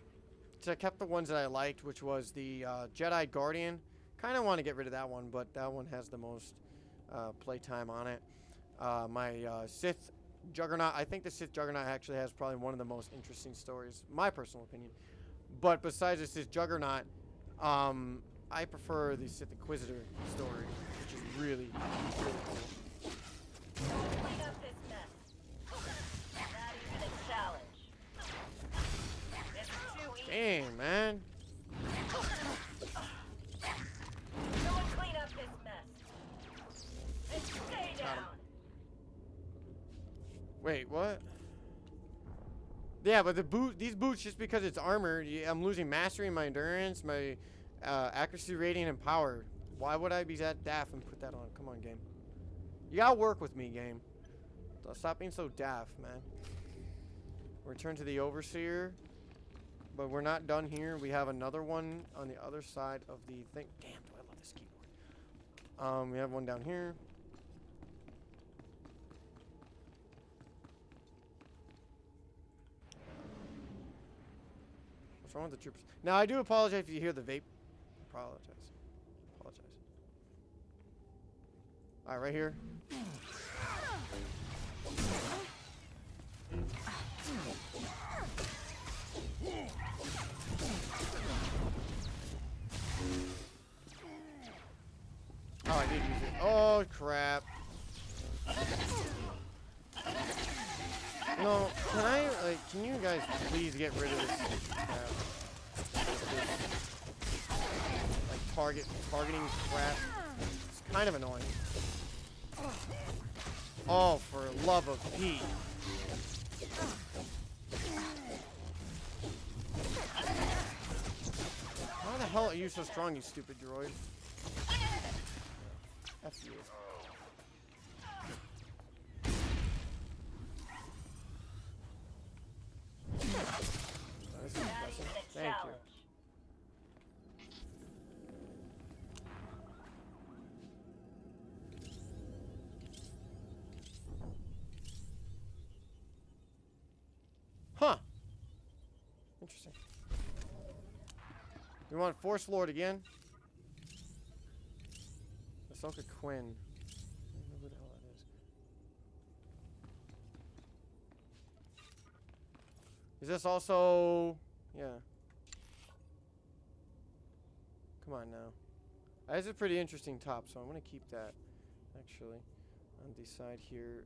So I kept the ones that I liked, which was the Jedi Guardian. Kind of want to get rid of that one, but that one has the most playtime on it. My Sith Juggernaut, I think the Sith Juggernaut actually has probably one of the most interesting stories, my personal opinion. But besides the Sith Juggernaut, I prefer the Sith Inquisitor story, which is really, really cool. Clean up this mess. Not even a challenge. It's too what? Yeah, but these boots, just because it's armor, I'm losing mastery, my endurance, my accuracy rating, and power. Why would I be that daft and put that on? Come on, game. You gotta work with me, game. Stop being so daft, man. Return to the Overseer. But we're not done here. We have another one on the other side of the thing. Damn, do I love this keyboard. We have one down here. What's wrong with the troopers? Now, I do apologize if you hear the vape. Apologize. Alright, right here. Oh, I did use it. Oh, crap. No, can I, like, can you guys please get rid of this like, targeting crap? It's kind of annoying. Oh, for love of Pete. How the hell are you so strong, you stupid droid? F you. Thank you. Huh. Interesting. We want Force Lord again. Ahsoka Quinn. I don't know who the hell that is. Is this also... Yeah. Come on now. That is a pretty interesting top, so I'm going to keep that, actually, on the side here.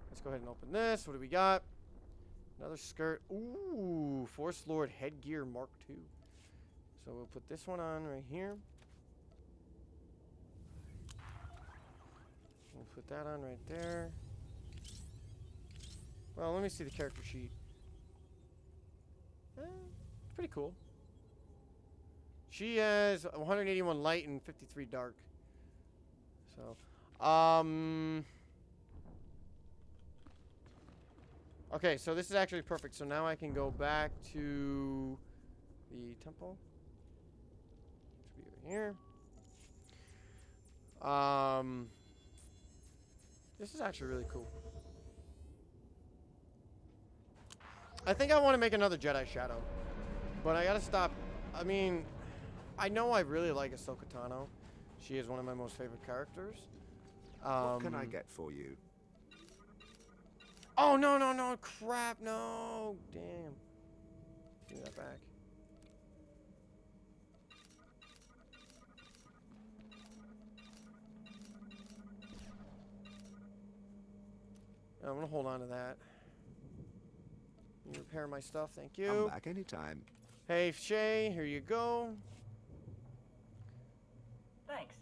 Let's go ahead and open this. What do we got? Another skirt. Ooh, Force Lord headgear Mark II. So we'll put this one on right here. We'll put that on right there. Well, let me see the character sheet. Pretty cool. She has 181 light and 53 dark. So, okay, so this is actually perfect. So now I can go back to the temple. Which will be over here. This is actually really cool. I think I want to make another Jedi Shadow. But I gotta stop. I mean, I know I really like Ahsoka Tano. She is one of my most favorite characters. What can I get for you? Oh, no, no, no. Crap, no. Damn. Give me that back. I'm gonna hold on to that. Can you repair my stuff? Thank you. Come back anytime. Hey, Shay, here you go. Thanks.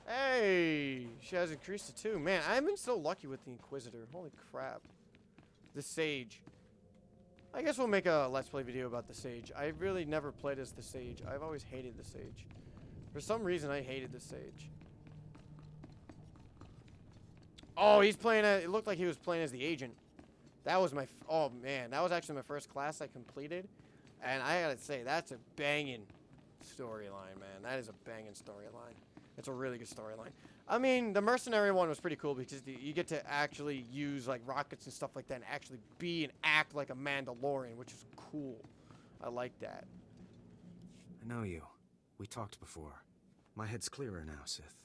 Hey, she has increased to 2. Man, I've been so lucky with the Inquisitor. Holy crap. The Sage. I guess we'll make a Let's Play video about the Sage. I really never played as the Sage. I've always hated the Sage. For some reason, I hated the Sage. Oh, he's playing it looked like he was playing as the agent. That was my... oh, man. That was actually my first class I completed. And I gotta say, that's a banging storyline, man. That is a banging storyline. It's a really good storyline. I mean, the mercenary one was pretty cool because you get to actually use, like, rockets and stuff like that and actually be and act like a Mandalorian, which is cool. I like that. I know you. We talked before. My head's clearer now, Sith.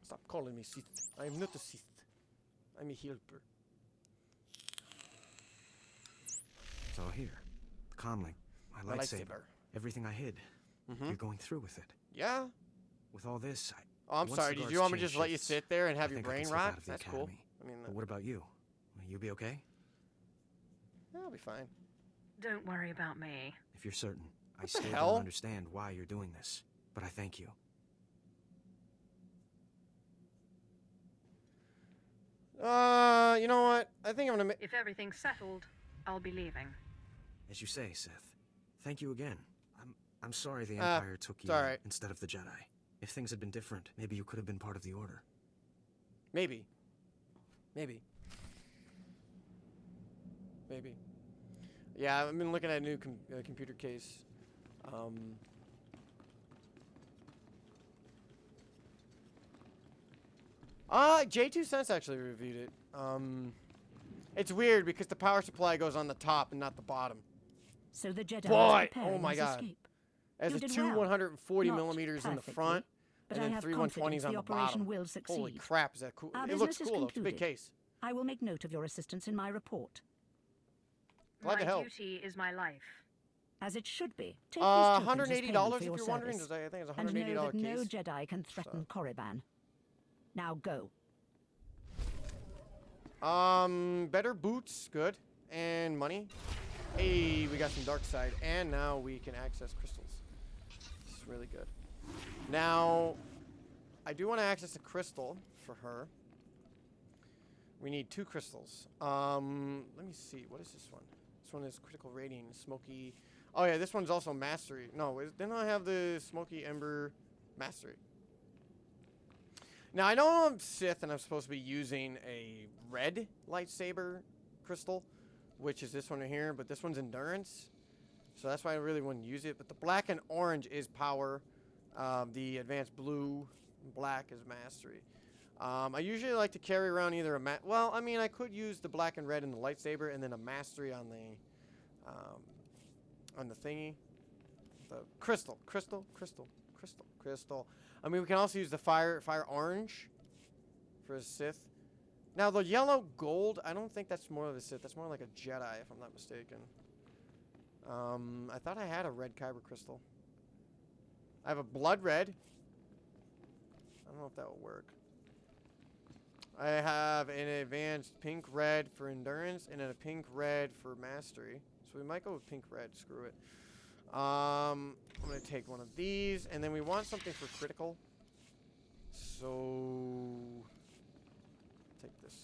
Stop calling me Sith. I am not a Sith. I'm a helper. It's all here. The comlink, my lightsaber, everything I hid. You're going through with it. Yeah. With all this, oh, I'm sorry. Did you want me to just let you sit there and have your brain rot? That's cool. I mean, but what about you? Will you be okay? Yeah, I'll be fine. Don't worry about me. If you're certain, I What the still hell? don't understand why you're doing this, but I thank you. You know what? I think I'm gonna. If everything's settled, I'll be leaving. As you say, Sith. Thank you again. I'm sorry the Empire took you alright. instead of the Jedi. If things had been different, maybe you could have been part of the Order. Maybe. Maybe. Maybe. Yeah, I've been looking at a new computer case. J2 Sense actually reviewed it. It's weird because the power supply goes on the top and not the bottom. So the Jedi Boy, is preparing oh my his God. escape. As You a did two well. 140 Not millimeters in the perfectly, front, but and I then have 3 confidence 120s on the the operation bottom. will succeed. Holy crap, is that cool? Our It looks business is cool though. It's a big concluded. case. I will make note of your assistance in my report. Glad my to help. duty is my life. As it should be. Take these tokens as $180 payment for if your you're wondering. service. I think it's a And know $180 that no case. Jedi can threaten Korriban. Now go. Better boots, good, and money. Hey, we got some dark side, and now we can access crystals. This is really good. Now, I do want to access a crystal for her. We need 2 crystals. Let me see. What is this one? This one is critical rating, smoky. Oh yeah, this one's also mastery. No, didn't I have the smoky ember mastery? Now I know I'm Sith and I'm supposed to be using a red lightsaber crystal, which is this one right here, but this one's endurance. So that's why I really wouldn't use it. But the black and orange is power. The advanced blue and black is mastery. I usually like to carry around either a well, I mean, I could use the black and red in the lightsaber and then a mastery on the thingy. The crystal. I mean, we can also use the fire orange for a Sith. Now, the yellow gold, I don't think that's more of a Sith. That's more like a Jedi, if I'm not mistaken. I thought I had a red kyber crystal. I have a blood red. I don't know if that will work. I have an advanced pink red for endurance and then a pink red for mastery. So we might go with pink red. Screw it. I'm going to take one of these. And then we want something for critical. So take this.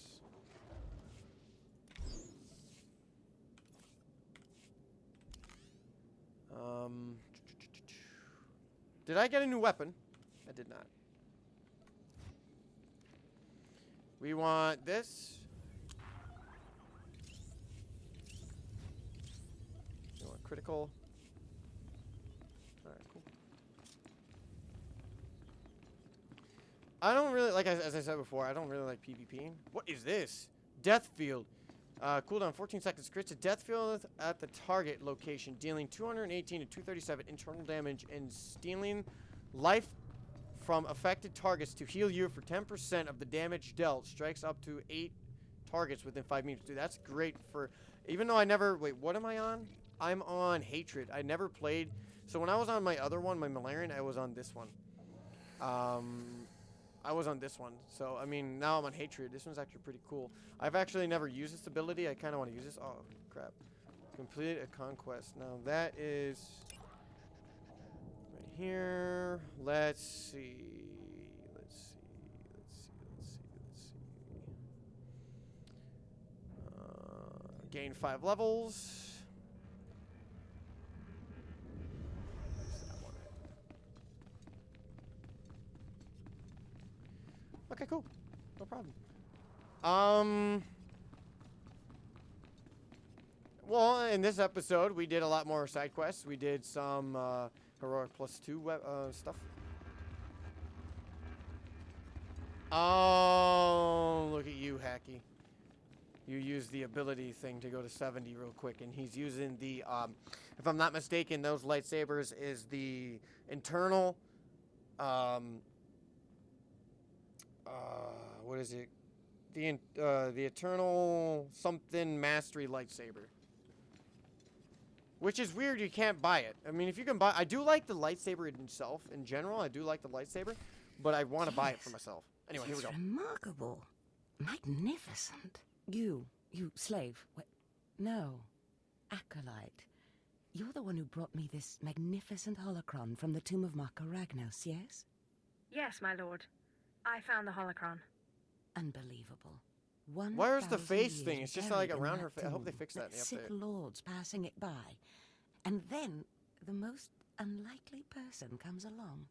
Did I get a new weapon? I did not. We want this. We want critical. Alright, cool. I don't really, like as I said before, I don't really like PvPing. What is this? Death field. Cooldown 14 seconds. Creates a death field at the target location, dealing 218 to 237 internal damage and stealing life from affected targets to heal you for 10% of the damage dealt. Strikes up to 8 targets within 5 meters. Dude, that's great for... Even though I never... Wait, what am I on? I'm on Hatred. I never played... So when I was on my other one, my Malarian, I was on this one. I was on this one. So, I mean, now I'm on Hatred. This one's actually pretty cool. I've actually never used this ability. I kind of want to use this. Oh, crap. Complete a conquest. Now, that is... right here. Let's see. Gain 5 levels. Okay, cool. No problem. Well, in this episode, we did a lot more side quests. We did some Heroic +2 stuff. Oh, look at you, Hacky. You used the ability thing to go to 70 real quick, and he's using the, if I'm not mistaken, those lightsabers is the internal, what is it? The eternal something mastery lightsaber. Which is weird, you can't buy it. I mean, if you can buy... I do like the lightsaber itself, in general. I do like the lightsaber, but I want to buy it for myself. Anyway, here we go. Remarkable. Magnificent. You slave. No. Acolyte. You're the one who brought me this magnificent holocron from the tomb of Marka Ragnos, yes? Yes, my lord. I found the holocron. Unbelievable. 1,000 the face thing? years It's just buried like in around that her face. I hope they tomb, fix that in the Sith update. lords passing it by. And then the most unlikely person comes along.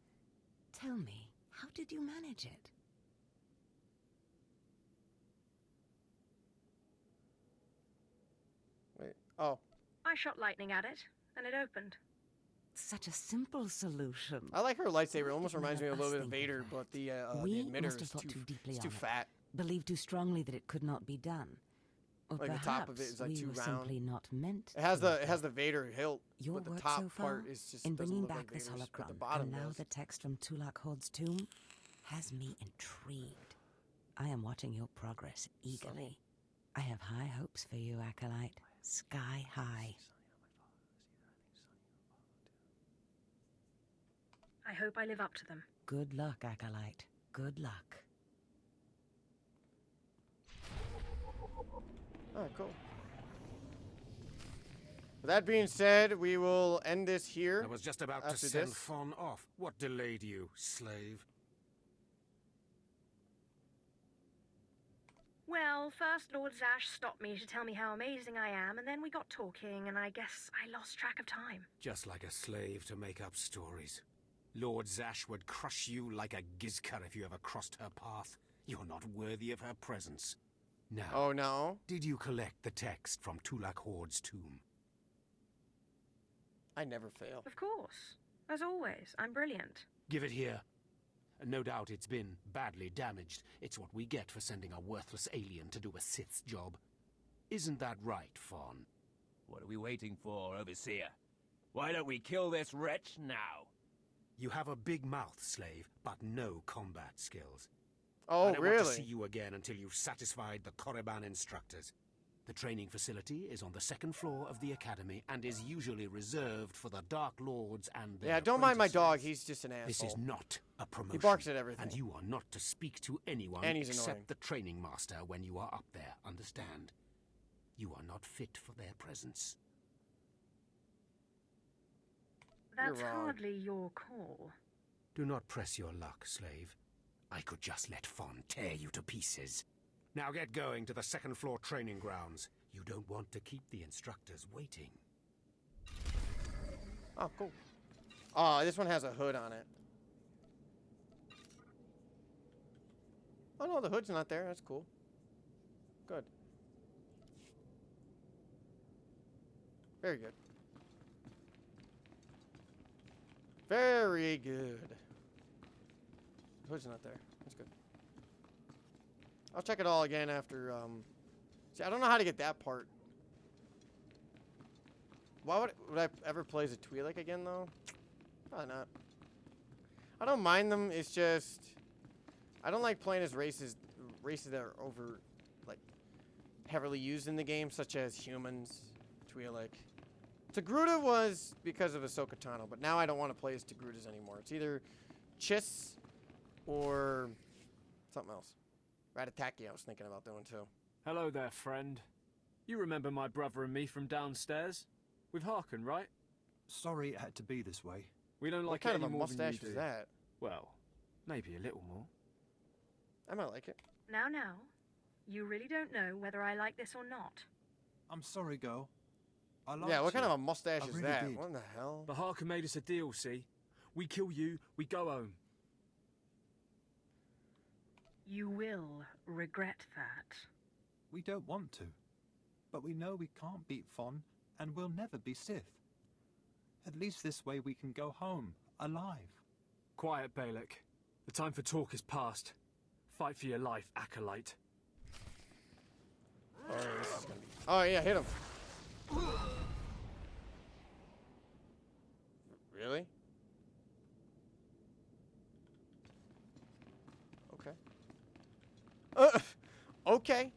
Tell me, how did you manage it? Wait. Oh. I shot lightning at it, and it opened. Such a simple solution. I like her lightsaber. It almost None reminds of me a us little bit of think Vader, that. but the We emitter must have is thought too, too deeply it's on too it. fat. Believed too strongly that it could not be done. Or Like the perhaps top of it is like we too were round. simply not meant It has to. the Vader hilt, Your but the work top so far part is just in doesn't bringing look back like this Vader's, but the holocron, bottom and now does. the text from Tulak Hord's tomb has me intrigued. I am watching your progress eagerly. I have high hopes for you, Acolyte. Sky high. I hope I live up to them. Good luck, Acolyte. Good luck. Alright, cool. With that being said, we will end this here. I was just about to after send this. Fon off. What delayed you, slave? Well, first Lord Zash stopped me to tell me how amazing I am, and then we got talking, and I guess I lost track of time. Just like a slave to make up stories. Lord Zash would crush you like a gizkar if you ever crossed her path. You're not worthy of her presence. Now, Oh no. did you collect the text from Tulak Horde's tomb? I never fail. Of course. As always, I'm brilliant. Give it here. No doubt it's been badly damaged. It's what we get for sending a worthless alien to do a Sith's job. Isn't that right, Fon? What are we waiting for, Overseer? Why don't we kill this wretch now? You have a big mouth, slave, but no combat skills. Oh, I don't really? want to see you again until you've satisfied the Korriban instructors. The training facility is on the second floor of the academy and is usually reserved for the Dark Lords and their Yeah, don't mind my apprentices. dog. He's just an asshole. This is not a promotion. He barks at everything. And you are not to speak to anyone And he's except annoying. the training master when you are up there, understand? You are not fit for their presence. That's wrong. hardly your call. Do not press your luck, slave. I could just let Fon tear you to pieces. Now get going to the second floor training grounds. You don't want to keep the instructors waiting. Oh, cool. Oh, this one has a hood on it. Oh no, the hood's not there. That's cool. Good. Very good. Very good. The hood's not there. That's good. I'll check it all again after, see, I don't know how to get that part. Why would I ever play as a Twi'lek again, though? Probably not. I don't mind them. It's just I don't like playing as races that are over, like, heavily used in the game, such as humans, Twi'lek. Togruta was because of Ahsoka Tano, but now I don't want to play as Togrutas anymore. It's either Chiss or something else. Ratataki I was thinking about doing too. Hello there, friend. You remember my brother and me from downstairs? With Harkin, right? Sorry it had to be this way. We don't What like kind it of a any more than you mustache do. is that? Well, maybe a little more. I might like it. Now, you really don't know whether I like this or not. I'm sorry, girl. I like Yeah, what kind you. of a mustache I is really that? did. What in the hell? But Harkin made us a deal, see? We kill you, we go home. You will regret that. We don't want to. But we know we can't beat Fon, and we'll never be Sith. At least this way we can go home, alive. Quiet, Balak. The time for talk is past. Fight for your life, Acolyte. Oh, this is gonna be... Oh, yeah, hit him. Really? Okay. Okay.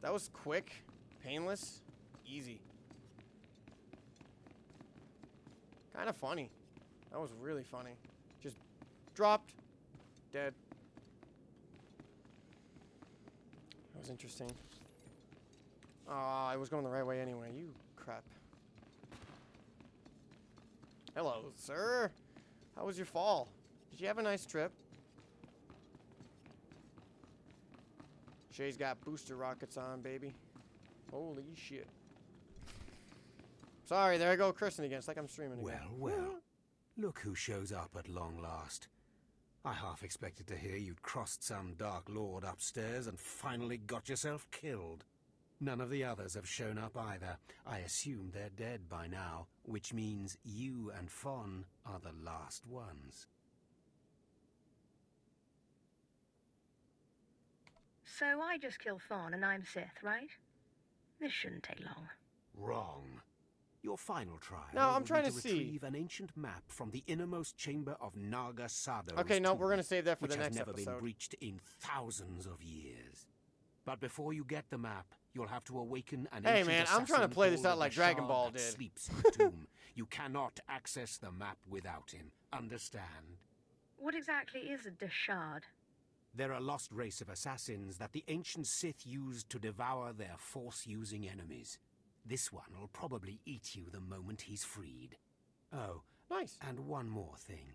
That was quick, painless, easy. Kind of funny. That was really funny. Just dropped, dead. That was interesting. I was going the right way anyway. You crap. Hello, sir. How was your fall? Did you have a nice trip? Shay's got booster rockets on, baby. Holy shit. Sorry, there I go cursing again. It's like I'm streaming again. Well. Look who shows up at long last. I half expected to hear you'd crossed some Dark Lord upstairs and finally got yourself killed. None of the others have shown up either. I assume they're dead by now, which means you and Fawn are the last ones. So I just killed Fawn and I'm Sith, right? This shouldn't take long. Wrong. Your final trial No, I'm will trying be to see. retrieve an ancient map from the innermost chamber of Naga Sado's Okay, no, tomb, we're gonna save that for the which next has never episode. been breached in thousands of years. But before you get the map, you'll have to awaken an Hey, ancient man, I'm trying to assassin play this called out like the Dragon Shard Ball that did. sleeps in the tomb. You cannot access the map without him. Understand? What exactly is a Deshard? They're a lost race of assassins that the ancient Sith used to devour their Force-using enemies. This one will probably eat you the moment he's freed. Oh, nice. And one more thing.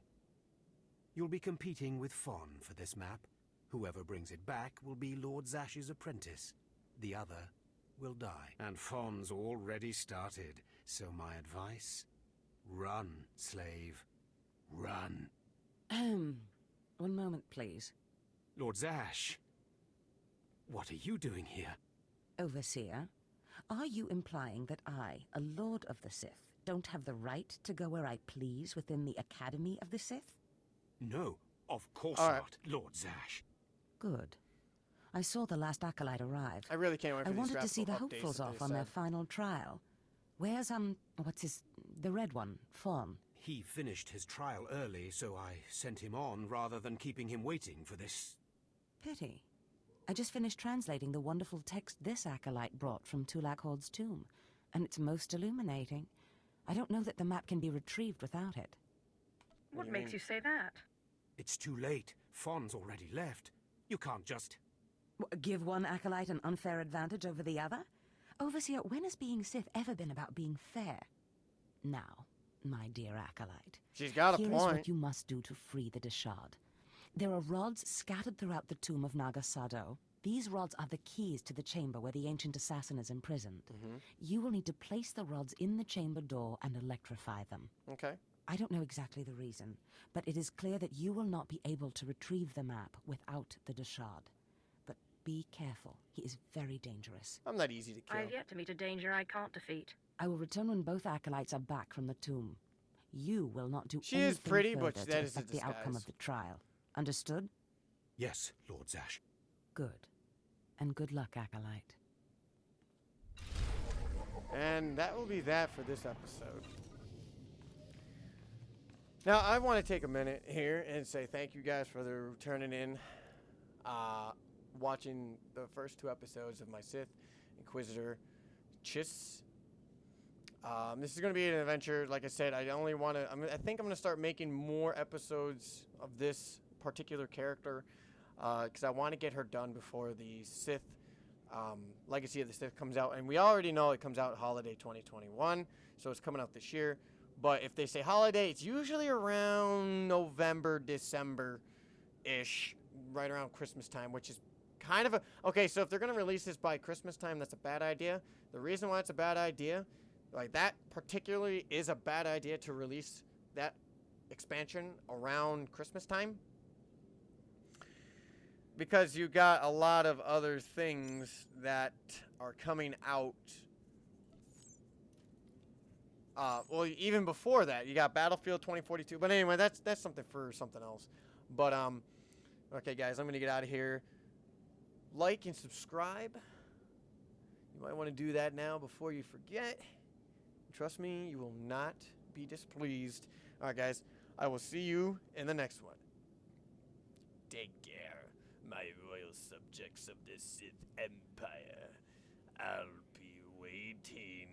You'll be competing with Fawn for this map. Whoever brings it back will be Lord Zash's apprentice. The other will die. And Fawn's already started, so my advice? Run, slave. Run. One moment, please. Lord Zash, what are you doing here? Overseer, are you implying that I, a Lord of the Sith, don't have the right to go where I please within the Academy of the Sith? No, of course All right. not, Lord Zash. Good. I saw the last acolyte arrive. I really can't wait for I these wanted to see the graphical updates hopefuls that off they on their said. final trial. Where's, the red one, Fawn? He finished his trial early, so I sent him on rather than keeping him waiting for this. Pity. I just finished translating the wonderful text this acolyte brought from Tulak Hord's tomb, and it's most illuminating. I don't know that the map can be retrieved without it. What makes you say that? It's too late. Fawn's already left. You can't just... Give one acolyte an unfair advantage over the other? Overseer, when has being Sith ever been about being fair? Now, my dear acolyte, She's got a here is point. what you must do to free the Deshard. There are rods scattered throughout the tomb of Naga Sado. These rods are the keys to the chamber where the ancient assassin is imprisoned. You will need to place the rods in the chamber door and electrify them. Okay. I don't know exactly the reason, but it is clear that you will not be able to retrieve the map without the Deshard. But be careful. He is very dangerous. I'm not easy to kill. I've yet to meet a danger I can't defeat. I will return when both acolytes are back from the tomb. You will not do She anything is pretty, but further that to is a affect the outcome disguise. of the trial. Understood? Yes, Lord Zash. Good. And good luck, acolyte. And that will be that for this episode. Now, I want to take a minute here and say thank you guys for turning in, watching the first 2 episodes of my Sith Inquisitor Chiss. This is going to be an adventure. Like I said, I only want to. I think I'm going to start making more episodes of this particular character because I want to get her done before the Sith Legacy of the Sith comes out, and we already know it comes out holiday 2021, so it's coming out this year. But if they say holiday, it's usually around November, December-ish, right around Christmas time, which is kind of a... Okay, so if they're going to release this by Christmas time, that's a bad idea. The reason why it's a bad idea, like that particularly is a bad idea to release that expansion around Christmas time. Because you got a lot of other things that are coming out. Well, even before that, you got Battlefield 2042. But anyway, that's something for something else. But okay, guys, I'm gonna get out of here. Like and subscribe. You might want to do that now before you forget. Trust me, you will not be displeased. All right, guys, I will see you in the next one. Take care, my royal subjects of the Sith Empire. I'll be waiting.